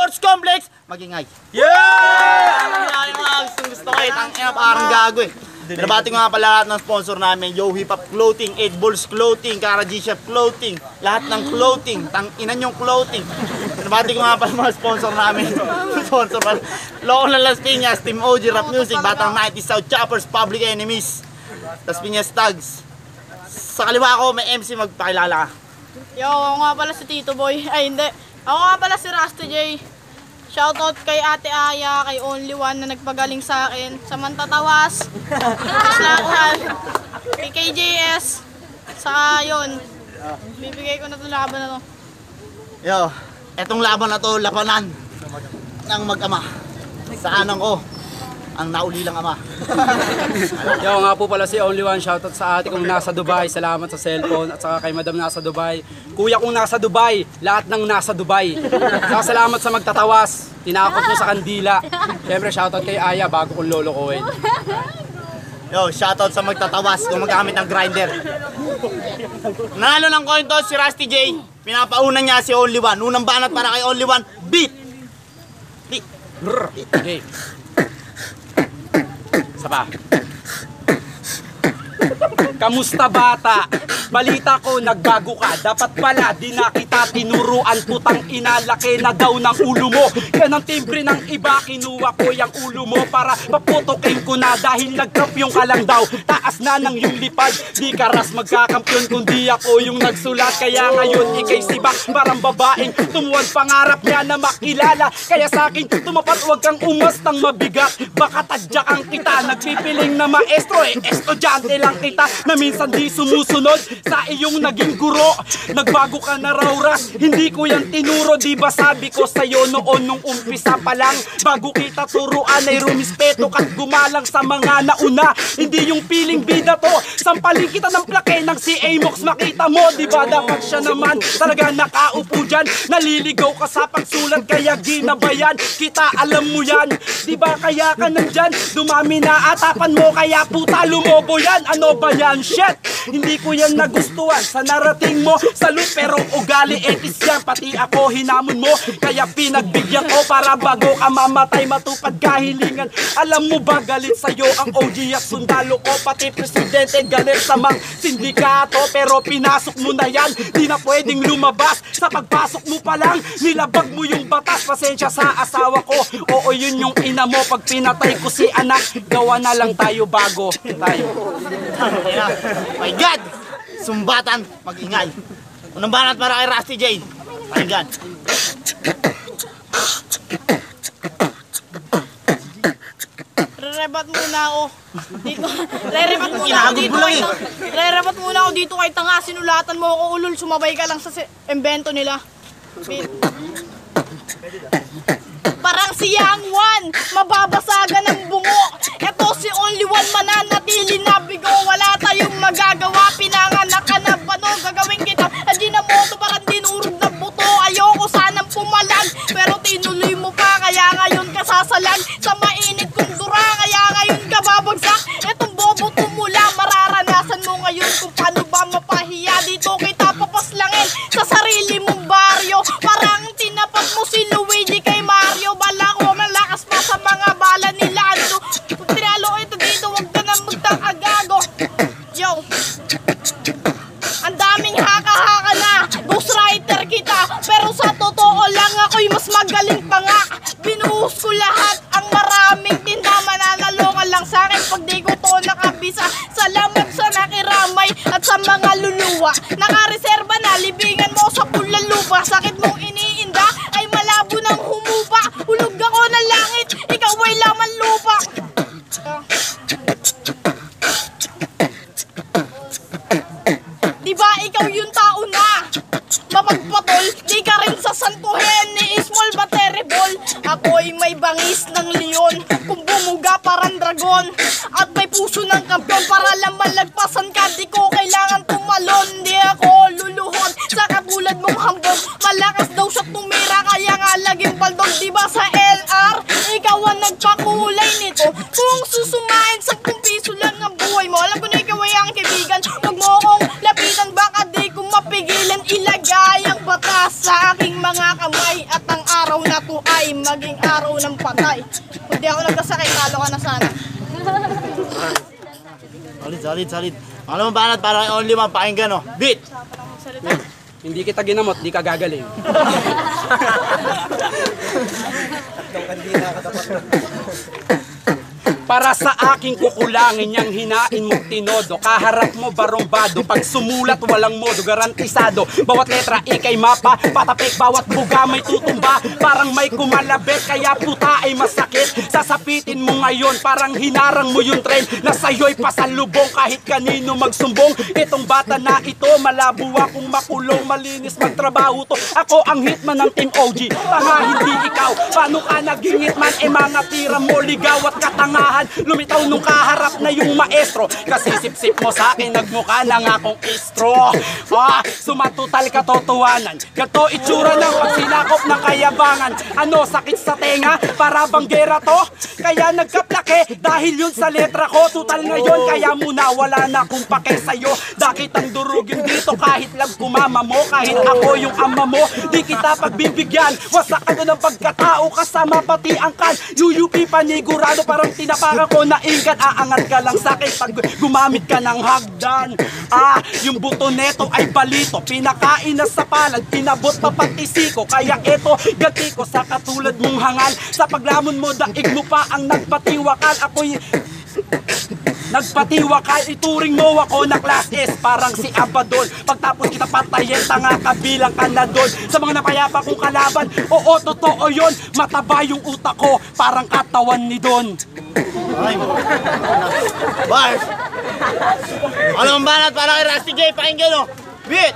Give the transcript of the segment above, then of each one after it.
Sports Complex, magingay. Yeah! Gusto ko tangina parang gago Binabati ko nga pala lahat ng sponsor namin, Yo Hip Hop Clothing, 8 Balls Clothing, Kara G Chef Clothing, lahat ng clothing, tanginan yung clothing. Binabati ko nga pala mga sponsor namin. Sponsor pala. Loco ng Las Piñas, Team OG, Rap Music, Batang 90s, South Choppers, Public Enemies, Las Piñas Tags. Sa kaliwa ko, may MC, magpakilala ka. Yo, ako nga pala si Tito Boy. Ay, hindi. Ako nga pala si Rusty J. Shoutout kay Ate Aya, kay Only One na nagpagaling sa akin. Sa Mantatawas. Kay KJS. Saka yun. Bibigay ko na itong laban na to. Yo, etong laban na to, labanan ng mag-ama. Sa anang ko, ang naulilang ama. Yo, nga po pala si Only One. Shoutout sa ate kong nasa Dubai. Salamat sa cellphone. At saka kay madam nasa Dubai. Kuya kong nasa Dubai. Lahat ng nasa Dubai. Saka salamat sa magtatawas. Tinakot mo sa kandila. Siyempre, shoutout kay Aya bago kong lolokohin. Yo, shoutout sa magtatawas kung magamit ng grinder. Nanalo ng coin toss si Rusty J. Pinapauna niya si Only One. Unang banat para kay Only One. Beat! Beat! Okay. Sapa. Kamusta bata? Balita ko nagbago ka. Dapat pala di na kita tinuruan. Putang inalaki na daw ng ulo mo. Yan ang timbre ng iba. Kinuha ko yung ulo mo para paputokin ko na. Dahil nagkampyon ka lang daw. Taas na ng yung lipad. Di ka ras magkakampyon kundi ako yung nagsulat. Kaya ngayon ikay sibak. Parang babaeng tumuwag pangarap niya na makilala. Kaya sa akin tumapat wag kang umastang mabigat. Baka tadyakan kita. Nagpipiling na maestro estudyante lang kita na minsan di sumusunod sa iyong naging guro. Nagbago ka na raw ras, hindi ko yan tinuro. Di ba sabi ko sa'yo noon nung umpisa pa lang, bago kita turuan ay rumispeto ka't gumalang sa mga nauna. Hindi yung piling bida to, sampalin kita ng plake ng si Amox. Makita mo, di ba dapat siya naman talaga nakaupo dyan. Naliligaw ka sa pagsulat kaya ginabayan kita, alam mo yan. Di ba kaya ka nandyan, dumami na atapan mo kaya puta lumobo yan. Ano ba yan? Shit! Hindi ko yan nagustuhan sa narating mo. Salute pero ugali etis yan. Pati ako hinamon mo. Kaya pinagbigyan ko para bago ka mamatay matupad kahilingan. Alam mo ba galit sa'yo ang OG at sundalo ko. Pati presidente galit sa mga sindikato. Pero pinasok mo na yan. Di na pwedeng lumabas. Sa pagpasok mo pa lang nilabag mo yung batas. Pasensya sa asawa ko. Oo yun yung ina mo. Pag pinatay ko si anak, gawa na lang tayo bago tayo. My God! Sumbatan, mag-ingay. Unang banat para kay Rusty J. My God. Rerebat muna ako dito. Rerebat muna ako dito kay tanga. Sinulatan mo ako ulol. Sumabay ka lang sa invento nila. Parang si Yang One, mababasagan ng bungo. Eto si Only One, mananatili na bigo. Wala tayong magagawa, pinanganak ka na bano. Gagawin kita, Ajinomoto, parang dinurog na buto. Ayoko sanang pumalag, pero tinuloy mo pa. Kaya ngayon ka sasalag sa mainit kong dura. Kaya ngayon ka babagsak, etong boboto mo lang. Mararanasan mo ngayon kung paano ba mapahiya. Dito kita papaslangin sa sarili mong baryo. Parang tinapat mo si Luigi kay Mario. Bala ko malakas pa sa mga bala ni Lando. Kung tinalo ito dito, wag ka na magtakaagago. Yo, ang daming haka-haka na. Ghostwriter kita, pero sa totoo lang ako'y mas magaling pa nga. Binuhos ko lahat ang maraming tinda. Mananalungan lang sa akin pag di ko to nakabisa. Salamat sa nakiramay at sa mga luluwa. Nakareserba na, libingan mo sa pulang lupa. Sakit mong iniinda ay malabo ng humupa. Hulog ako ng langit, ikaw ay laman lupa. Diba ikaw yung tao na mapagpatol, di ka rin sasantuhin ni small but terrible. Ako'y may bangis ng leon, kung bumuga parang dragon. At may puso ng kampiyon para lang malagpasan ka. Di ko kailangan tumalon, di ako luluhod sa katulad mong hambog. Malakas daw siya tumira kaya nga laging baldog. Diba sa LR, ikaw ang nagpakulay nito. Kung susumain 10 piso lang ang buhay mo. Alam ko na ikaw ay ang kaibigan. Huwag mo akong lapitan, baka di ko mapigilan. Ilagay ang batas sa aking mga kamay at ang araw na to buhay, maging araw ng patay. Kung di ako nagkasakit, talo ka na sana. Solid. Alam mo banat para kay Only One, pakinggan no. Beat! Hindi kita ginamot, di ka gagaling. Para sa aking kukulangin yang hinain mong tinodo, kaharap mo barumbado, pag sumulat walang modo, garantisado. Bawat letra ikay mapa, patapik bawat buga may tutumba, parang may kumalabit, kaya puta ay masakit. Sasapitin mo ngayon, parang hinarang mo yung tren na sa'yo'y pasalubong kahit kanino magsumbong. Itong bata na ito, malabo akong makulong, malinis magtrabaho to. Ako ang hitman ng Team OG, tanga hindi ikaw. Paano ka naging hitman? Mga tira mo, ligaw at katangahan. Lumitaw nung kaharap na yung maestro, kasi sip-sip mo sa akin, nagmukha na nga akong istro. Sumatutal katotohanan, ganto itsura ng pagsinakop ng kayabangan. Ano, sakit sa tenga? Para bang gera to? Kaya nagkaplake, dahil yun sa letra ko. Tutal ngayon, kaya muna wala na akong pake sa'yo. Dakit ang durugin dito, kahit lang kumama mo, kahit ako yung ama mo, di kita pagbibigyan. Wasak ka ng pagkatao, kasama pati ang kan. UUP panigurado, parang tinapakan ko na ingat. Aangat ka lang sa'kin pag gumamit ka ng hagdan. Yung buto neto ay balito, pinakain na sa palad, pinabot pa pati siko. Kaya eto, ganti ko sa katulad mong hangal. Sa paglamon mo, daig mo pa ang nagpatiwakal. Ako'y nagpatiwakal, ituring mo ako na class S, parang si Abadol. Pagtapos kita patayin, tanga kabilang ka na doon. Sa mga napayapa kong kalaban, oo, totoo yun. Mataba yung utak ko, parang katawan ni Don. Ay, bars! Alam mo banat para kay Rusty J, pakinggan no. Beat!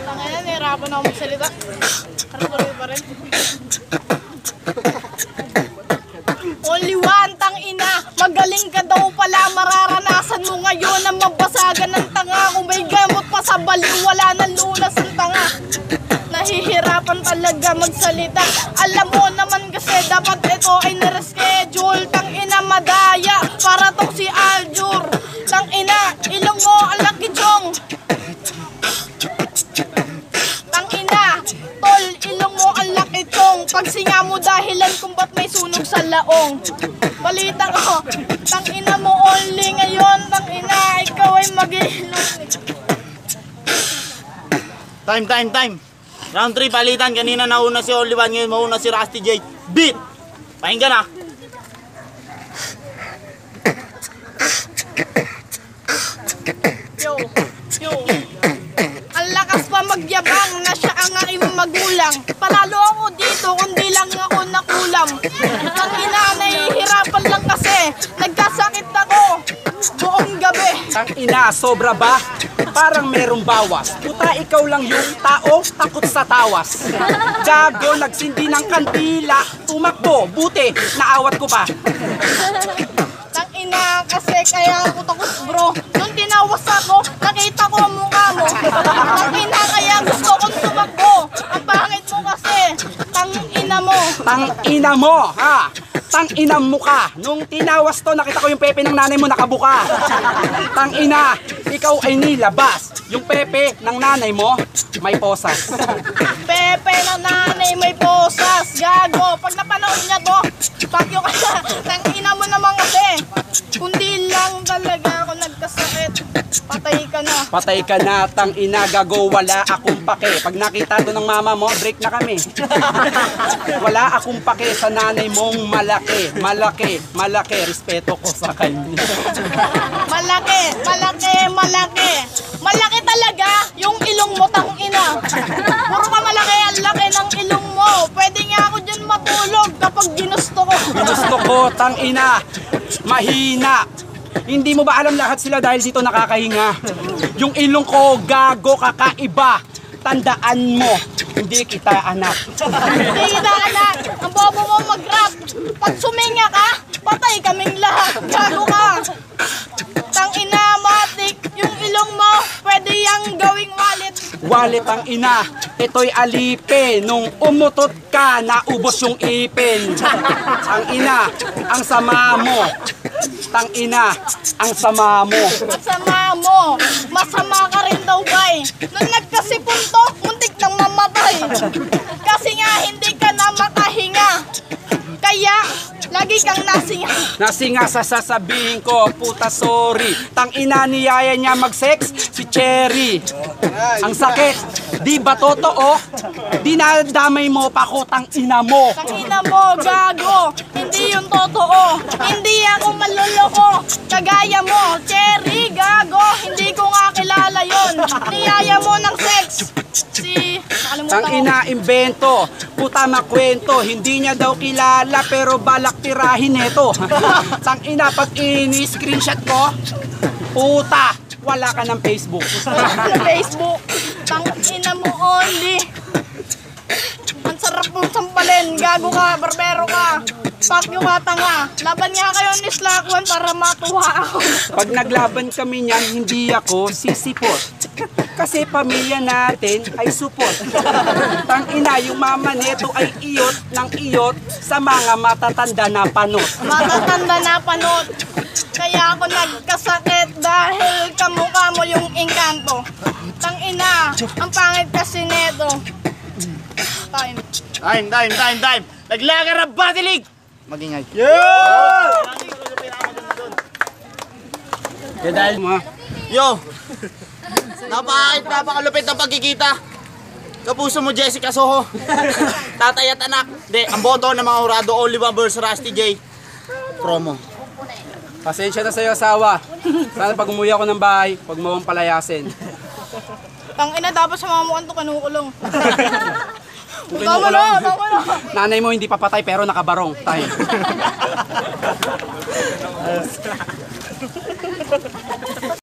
Tangina, nahirapan ako magsalita. Karatuloy pa rin. Only One, tangina, magaling ka daw pala. Mararanasan mo ngayon ang mabasagan ng tanga. Kung may gamot pa sa baliw, wala nang lunas ang tanga. Nahihirapan talaga magsalita. Alam mo naman kasi dapat ito ay nireschedule. Tangina, madaya, para tong si Aljur. Tangina, ilong mo ang laki chong. Tangina, tol, ilong mo ang laki chong. Pagsinga mo dahilan kung ba't may sunog sa laong. Balita ko, tangina mo only ngayon. Tangina, ikaw ay mag-ilong. Time. Round 3 palitan, kanina nauna si Only One, ngayon mauna si Rusty J. Beat! Pakinggan na. Yo. Ang lakas pa magyabang na siya ang aking magulang. Panalo ako dito, kundi lang ako nakulam. Tangina, nahihirapan lang kasi nagkasakit ako buong gabi. Tangina, sobra ba? Parang merong bawas. Puta, ikaw lang yung tao takot sa tawas. Gago, nagsindi ng kandila, tumakbo, buti, naawat ko pa. Tangina, kasi kaya ako takot bro. Nung tinawas ako, nakita ko ang mukha mo. Tangina, kaya gusto kong tumakbo. Ang pangit mo kasi, tangina mo. Tangina mo, ha? Tangina mo ka. Nung tinawas to, nakita ko yung pepe ng nanay mo nakabuka. Tangina, ikaw ay nilabas. Yung pepe ng nanay mo, may posas. Pepe ng nanay may posas. Gago, pag napanood niya to, pakyo ka na. Tangina mo naman kasi. Kundi lang talaga ako nagkasakit. Patay ka na. Patay ka na, tangina, gago, wala akong pake. Pag nakita to ng mama mo, break na kami. Wala akong pake sa nanay mong malaki. Malaki, respeto ko sa kanya. Malaki talaga yung ilong mo, tangina. Puro ka malaki, ang laki ng ilong mo. Pwede nga ako dyan matulog kapag ginusto ko. Gusto ko, tangina, mahina. Hindi mo ba alam lahat sila dahil dito nakakahinga? Yung ilong ko, gago, kakaiba. Tandaan mo, hindi kita anak. Hindi kita anak. Ang bobo mo mag-rap. Pag suminga ka, patay kaming lahat. Gago ka. Tangina, matik. Yung ilong mo, pwede yang gawing wallet. Wallet ang ina, ito'y alipin. Nung umutot ka, naubos yung ipin. Ang ina, ang sama mo. Tangina, ang sama mo. Masama mo. Masama ka rin daw, bay. Nung nagkasipon to, muntik nang mamatay. Kasi nga, hindi ka na makahinga. Nasinga sa sasabihin ko, puta sorry. Tang ina niyaya niya mag-sex, si Cherry. Ang sakit, di ba totoo? Dinadamay mo pa ko, tang ina mo. Tangina mo, gago. Hindi yung totoo. Hindi ako maluloko. Kagaya mo, Cherry, gago. Hindi ko nga kilala yon. Niyaya mo ng sex. Nakalimutan Tang ko. ina imbento, puta makwento. Hindi niya daw kilala pero balak tirahin neto. Tang ina pag ini-screenshot ko, puta, wala ka ng Facebook. Sa Facebook. Tangina mo only. Ang sarap mong sampalin. Gago ka, barbero ka. Fuck you ka, tanga. Laban nga kayo ni Slackwan para matuwa ako. Pag naglaban kami niyan, hindi ako sisipot. Kasi pamilya natin ay support. Tang ina, yung mama neto ay iyot ng iyot sa mga matatanda na panot. Matatanda na panot. Kaya ako nagkasakit dahil kamukha mo yung engkanto. Tangina, ang pangit kasi neto. Time. Time. Naglaga na batilig! Magingay. Kaya dahil mo, Yo! Napakalupit ng pagkikita. Kapuso mo, Jessica Soho. Tatay at anak. Hindi, ang boto ng mga hurado, only one versus Rusty J. Promo. pasensya na sa'yo asawa. Sana pag umuwi ako ng bahay, huwag mo akong palayasin. Tangina, dapat sa mga mukhang to kinukulong. Kung Tama na. Nanay mo hindi papatay pero nakabarong. Tayo.